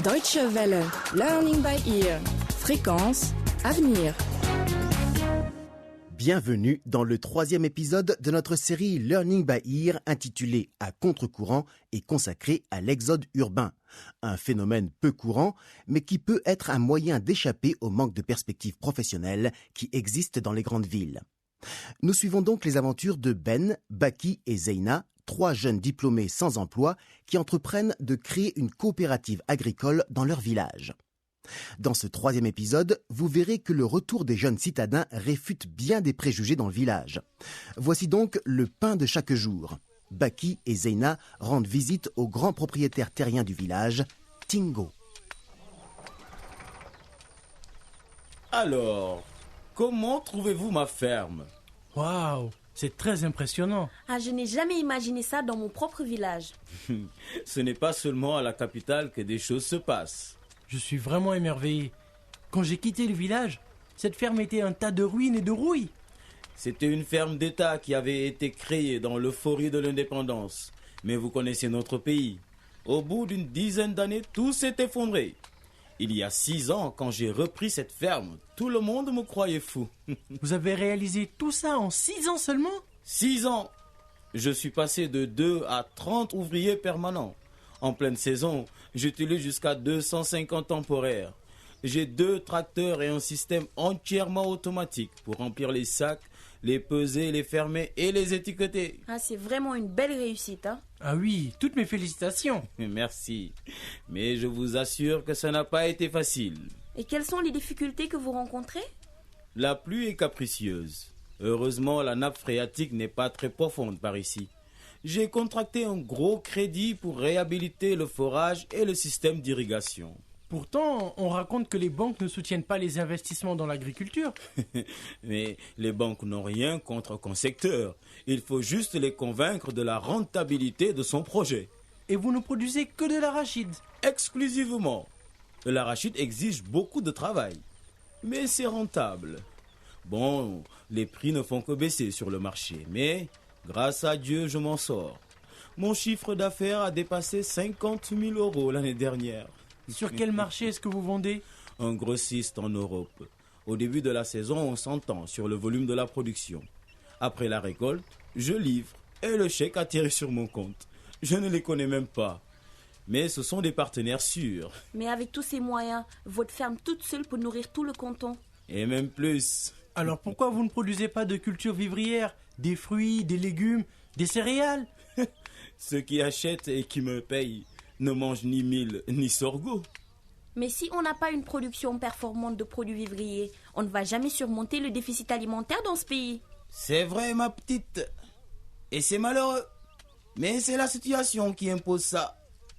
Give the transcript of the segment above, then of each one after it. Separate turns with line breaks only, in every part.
Deutsche Welle, Learning by Ear, Fréquence, Avenir.
Bienvenue dans le 3e épisode de notre série Learning by Ear intitulée « À contre-courant » et consacrée à l'exode urbain. Un phénomène peu courant, mais qui peut être un moyen d'échapper au manque de perspectives professionnelles qui existent dans les grandes villes. Nous suivons donc les aventures de Ben, Baki et Zeina, 3 jeunes diplômés sans emploi qui entreprennent de créer une coopérative agricole dans leur village. Dans ce 3e épisode, vous verrez que le retour des jeunes citadins réfute bien des préjugés dans le village. Voici donc le pain de chaque jour. Baki et Zeina rendent visite au grand propriétaire terrien du village, Tingo.
Alors, comment trouvez-vous ma ferme?
Waouh, c'est très impressionnant.
Ah, je n'ai jamais imaginé ça dans mon propre village.
Ce n'est pas seulement à la capitale que des choses se passent.
Je suis vraiment émerveillé. Quand j'ai quitté le village, cette ferme était un tas de ruines et de rouilles.
C'était une ferme d'État qui avait été créée dans l'euphorie de l'indépendance. Mais vous connaissez notre pays. Au bout d'une dizaine d'années, tout s'est effondré. Il y a 6 ans, quand j'ai repris cette ferme, tout le monde me croyait fou.
Vous avez réalisé tout ça en 6 ans seulement?
6 ans! Je suis passé de 2 à 30 ouvriers permanents. En pleine saison, j'utilise jusqu'à 250 temporaires. J'ai 2 tracteurs et un système entièrement automatique pour remplir les sacs, les peser, les fermer et les étiqueter.
Ah, c'est vraiment une belle réussite, hein?
Ah oui, toutes mes félicitations.
Merci. Mais je vous assure que ça n'a pas été facile.
Et quelles sont les difficultés que vous rencontrez?
La pluie est capricieuse. Heureusement, la nappe phréatique n'est pas très profonde par ici. J'ai contracté un gros crédit pour réhabiliter le forage et le système d'irrigation.
Pourtant, on raconte que les banques ne soutiennent pas les investissements dans l'agriculture.
Mais les banques n'ont rien contre aucun secteur. Il faut juste les convaincre de la rentabilité de son projet.
Et vous ne produisez que de l'arachide.
Exclusivement. L'arachide exige beaucoup de travail. Mais c'est rentable. Bon, les prix ne font que baisser sur le marché. Mais, grâce à Dieu, je m'en sors. Mon chiffre d'affaires a dépassé 50 000 € l'année dernière.
Sur quel marché est-ce que vous vendez?
Un grossiste en Europe. Au début de la saison, on s'entend sur le volume de la production. Après la récolte, je livre et le chèque atterrit sur mon compte. Je ne les connais même pas. Mais ce sont des partenaires sûrs.
Mais avec tous ces moyens, votre ferme toute seule peut nourrir tout le canton.
Et même plus.
Alors pourquoi vous ne produisez pas de culture vivrière? Des fruits, des légumes, des céréales?
Ceux qui achètent et qui me payent ne mangent ni mil ni sorgho.
Mais si on n'a pas une production performante de produits vivriers, on ne va jamais surmonter le déficit alimentaire dans ce pays.
C'est vrai, ma petite. Et c'est malheureux. Mais c'est la situation qui impose ça.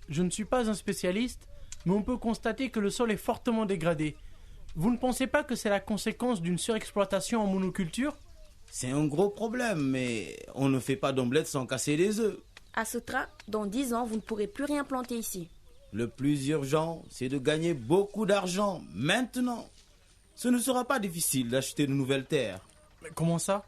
Je ne suis pas un spécialiste, mais on peut constater que le sol est fortement dégradé. Vous ne pensez pas que c'est la conséquence d'une surexploitation en monoculture?
C'est un gros problème, mais on ne fait pas d'omelette sans casser les œufs.
À ce train, dans 10 ans, vous ne pourrez plus rien planter ici.
Le plus urgent, c'est de gagner beaucoup d'argent maintenant. Ce ne sera pas difficile d'acheter de nouvelles terres.
Mais comment ça?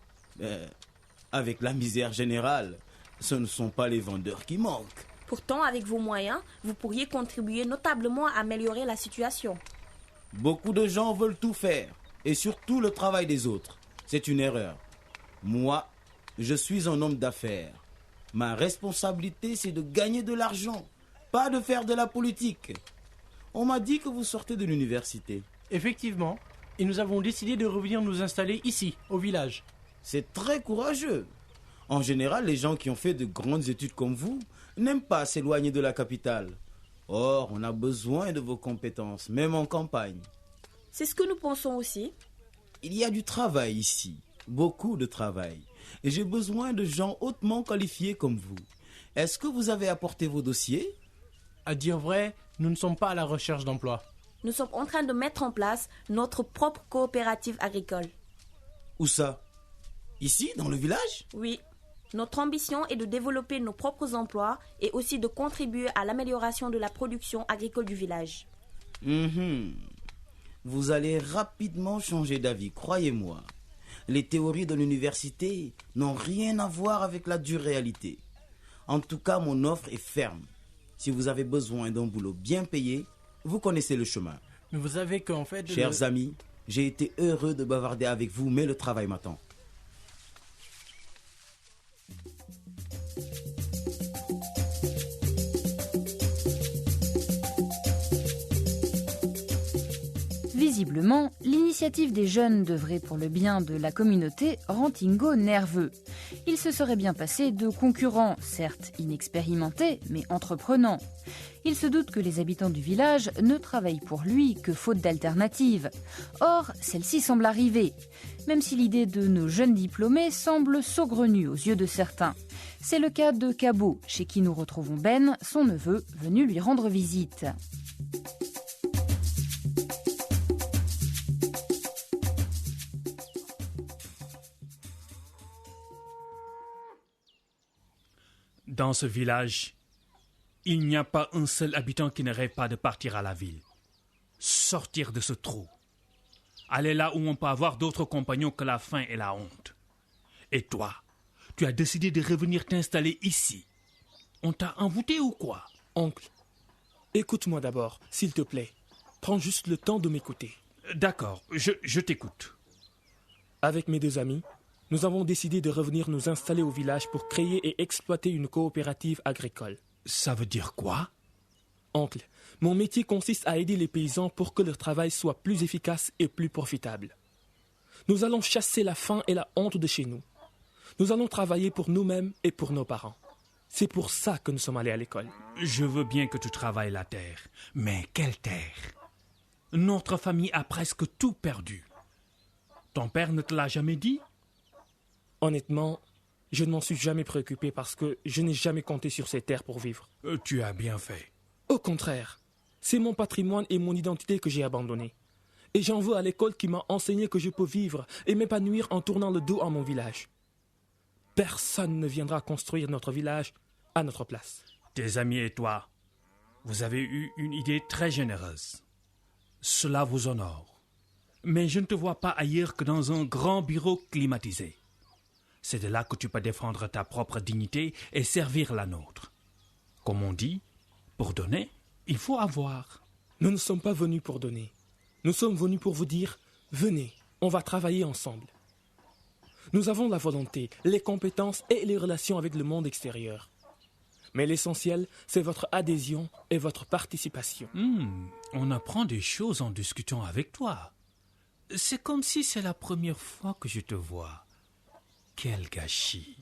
Avec la misère générale, ce ne sont pas les vendeurs qui manquent.
Pourtant, avec vos moyens, vous pourriez contribuer notablement à améliorer la situation.
Beaucoup de gens veulent tout faire, et surtout le travail des autres. C'est une erreur. Moi, je suis un homme d'affaires. Ma responsabilité, c'est de gagner de l'argent, pas de faire de la politique. On m'a dit que vous sortez de l'université.
Effectivement, et nous avons décidé de revenir nous installer ici, au village.
C'est très courageux. En général, les gens qui ont fait de grandes études comme vous n'aiment pas s'éloigner de la capitale. Or, on a besoin de vos compétences, même en campagne.
C'est ce que nous pensons aussi.
Il y a du travail ici, beaucoup de travail. Et j'ai besoin de gens hautement qualifiés comme vous. Est-ce que vous avez apporté vos dossiers?
À dire vrai, nous ne sommes pas à la recherche d'emploi.
Nous sommes en train de mettre en place notre propre coopérative agricole.
Où ça? Ici, dans le village?
Oui. Notre ambition est de développer nos propres emplois et aussi de contribuer à l'amélioration de la production agricole du village.
Vous allez rapidement changer d'avis, croyez-moi. Les théories de l'université n'ont rien à voir avec la dure réalité. En tout cas, mon offre est ferme. Si vous avez besoin d'un boulot bien payé, vous connaissez le chemin.
Mais vous savez qu'en fait...
Chers amis, j'ai été heureux de bavarder avec vous, mais le travail m'attend.
Visiblement, l'initiative des jeunes d'œuvrer pour le bien de la communauté rend Tingo nerveux. Il se serait bien passé de concurrents, certes inexpérimentés, mais entreprenants. Il se doute que les habitants du village ne travaillent pour lui que faute d'alternative. Or, celle-ci semble arriver, même si l'idée de nos jeunes diplômés semble saugrenue aux yeux de certains. C'est le cas de Kabo, chez qui nous retrouvons Ben, son neveu, venu lui rendre visite.
Dans ce village, il n'y a pas un seul habitant qui ne rêve pas de partir à la ville. Sortir de ce trou. Aller là où on peut avoir d'autres compagnons que la faim et la honte. Et toi, tu as décidé de revenir t'installer ici. On t'a envoûté ou quoi?
Oncle, écoute-moi d'abord, s'il te plaît. Prends juste le temps de m'écouter.
D'accord, je t'écoute.
Avec mes deux amis, nous avons décidé de revenir nous installer au village pour créer et exploiter une coopérative agricole.
Ça veut dire quoi?
Oncle, mon métier consiste à aider les paysans pour que leur travail soit plus efficace et plus profitable. Nous allons chasser la faim et la honte de chez nous. Nous allons travailler pour nous-mêmes et pour nos parents. C'est pour ça que nous sommes allés à l'école.
Je veux bien que tu travailles la terre, mais quelle terre? Notre famille a presque tout perdu. Ton père ne te l'a jamais dit?
Honnêtement, je ne m'en suis jamais préoccupé parce que je n'ai jamais compté sur ces terres pour vivre.
Tu as bien fait.
Au contraire, c'est mon patrimoine et mon identité que j'ai abandonné. Et j'en veux à l'école qui m'a enseigné que je peux vivre et m'épanouir en tournant le dos à mon village. Personne ne viendra construire notre village à notre place.
Tes amis et toi, vous avez eu une idée très généreuse. Cela vous honore. Mais je ne te vois pas ailleurs que dans un grand bureau climatisé. C'est de là que tu peux défendre ta propre dignité et servir la nôtre. Comme on dit, pour donner, il faut avoir.
Nous ne sommes pas venus pour donner. Nous sommes venus pour vous dire, venez, on va travailler ensemble. Nous avons la volonté, les compétences et les relations avec le monde extérieur. Mais l'essentiel, c'est votre adhésion et votre participation.
On apprend des choses en discutant avec toi. C'est comme si c'est la première fois que je te vois. Quel gâchis.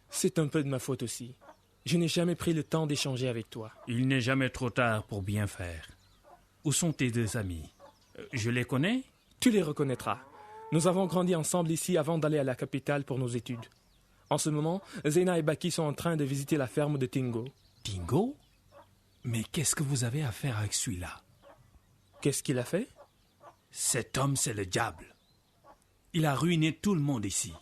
C'est un peu de ma faute aussi. Je n'ai jamais pris le temps d'échanger avec toi.
Il n'est jamais trop tard pour bien faire. Où sont tes deux amis? Je les connais?
Tu les reconnaîtras. Nous avons grandi ensemble ici avant d'aller à la capitale pour nos études. En ce moment, Zena et Baki sont en train de visiter la ferme de Tingo.
Tingo? Mais qu'est-ce que vous avez à faire avec celui-là?
Qu'est-ce qu'il a fait?
Cet homme, c'est le diable. Il a ruiné tout le monde ici.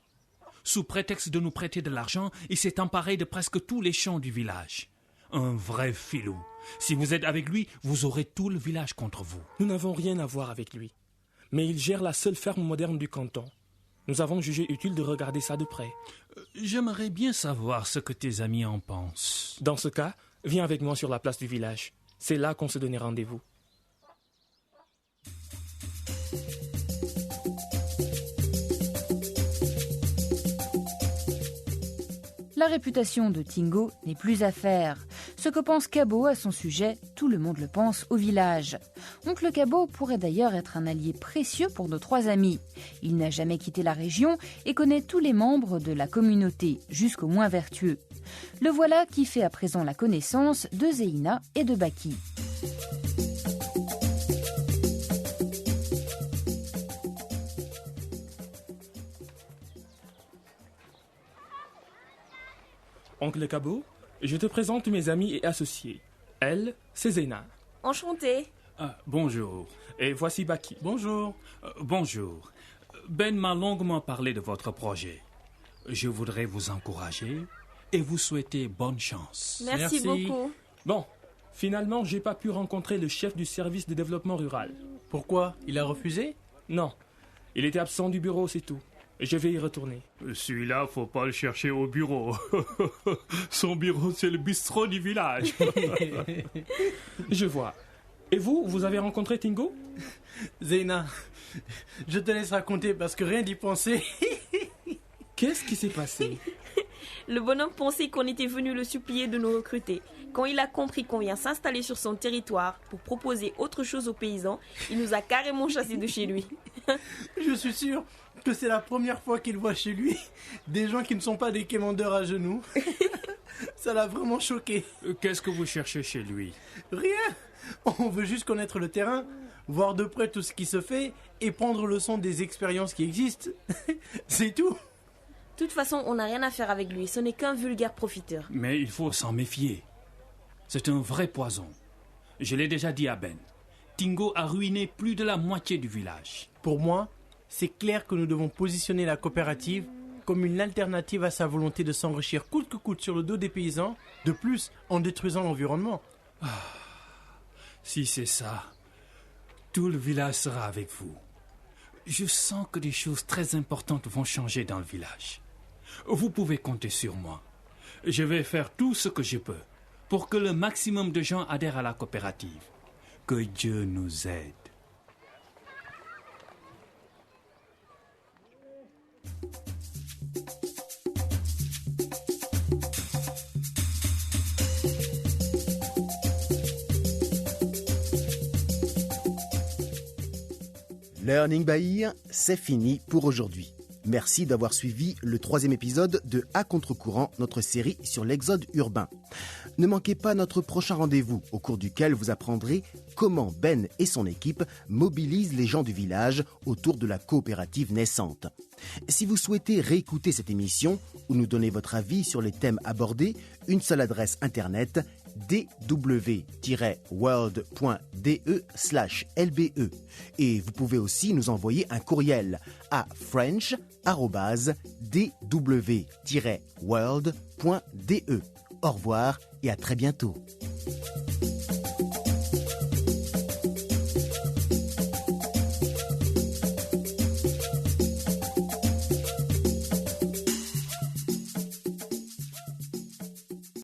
Sous prétexte de nous prêter de l'argent, il s'est emparé de presque tous les champs du village. Un vrai filou. Si vous êtes avec lui, vous aurez tout le village contre vous.
Nous n'avons rien à voir avec lui. Mais il gère la seule ferme moderne du canton. Nous avons jugé utile de regarder ça de près.
J'aimerais bien savoir ce que tes amis en pensent.
Dans ce cas, viens avec moi sur la place du village. C'est là qu'on se donnait rendez-vous.
La réputation de Tingo n'est plus à faire. Ce que pense Kabo à son sujet, tout le monde le pense au village. Oncle Kabo pourrait d'ailleurs être un allié précieux pour nos trois amis. Il n'a jamais quitté la région et connaît tous les membres de la communauté, jusqu'aux moins vertueux. Le voilà qui fait à présent la connaissance de Zeina et de Baki.
Oncle Kabo, je te présente mes amis et associés. Elle, c'est Zena.
Enchantée.
Bonjour.
Et voici Baki.
Bonjour.
Bonjour. Ben m'a longuement parlé de votre projet. Je voudrais vous encourager et vous souhaiter bonne chance.
Merci beaucoup.
Bon, finalement, j'ai pas pu rencontrer le chef du service de développement rural.
Pourquoi? Il a refusé?
Non, il était absent du bureau, c'est tout. Je vais y retourner.
Celui-là, faut pas le chercher au bureau. Son bureau, c'est le bistrot du village.
Je vois. Et vous avez rencontré Tingo?
Zeyna, je te laisse raconter parce que rien d'y penser.
Qu'est-ce qui s'est passé?
Le bonhomme pensait qu'on était venu le supplier de nous recruter. Quand il a compris qu'on vient s'installer sur son territoire pour proposer autre chose aux paysans, il nous a carrément chassés de chez lui.
Je suis sûr que c'est la première fois qu'il voit chez lui des gens qui ne sont pas des quémandeurs à genoux. Ça l'a vraiment choqué.
Qu'est-ce que vous cherchez chez lui?
Rien. On veut juste connaître le terrain, voir de près tout ce qui se fait et prendre leçon des expériences qui existent. C'est tout.
De toute façon, on n'a rien à faire avec lui. Ce n'est qu'un vulgaire profiteur.
Mais il faut s'en méfier. C'est un vrai poison. Je l'ai déjà dit à Ben. Tingo a ruiné plus de la moitié du village.
Pour moi, c'est clair que nous devons positionner la coopérative comme une alternative à sa volonté de s'enrichir coûte que coûte sur le dos des paysans, de plus en détruisant l'environnement.
Si c'est ça, tout le village sera avec vous. Je sens que des choses très importantes vont changer dans le village. Vous pouvez compter sur moi. Je vais faire tout ce que je peux pour que le maximum de gens adhèrent à la coopérative. Que Dieu nous aide.
Learning by Ear, c'est fini pour aujourd'hui. Merci d'avoir suivi le 3e épisode de À contre-courant, notre série sur l'exode urbain. Ne manquez pas notre prochain rendez-vous, au cours duquel vous apprendrez comment Ben et son équipe mobilisent les gens du village autour de la coopérative naissante. Si vous souhaitez réécouter cette émission ou nous donner votre avis sur les thèmes abordés, une seule adresse internet dw-world.de/lbe. Et vous pouvez aussi nous envoyer un courriel à french@dw-world.de. Au revoir et à très bientôt.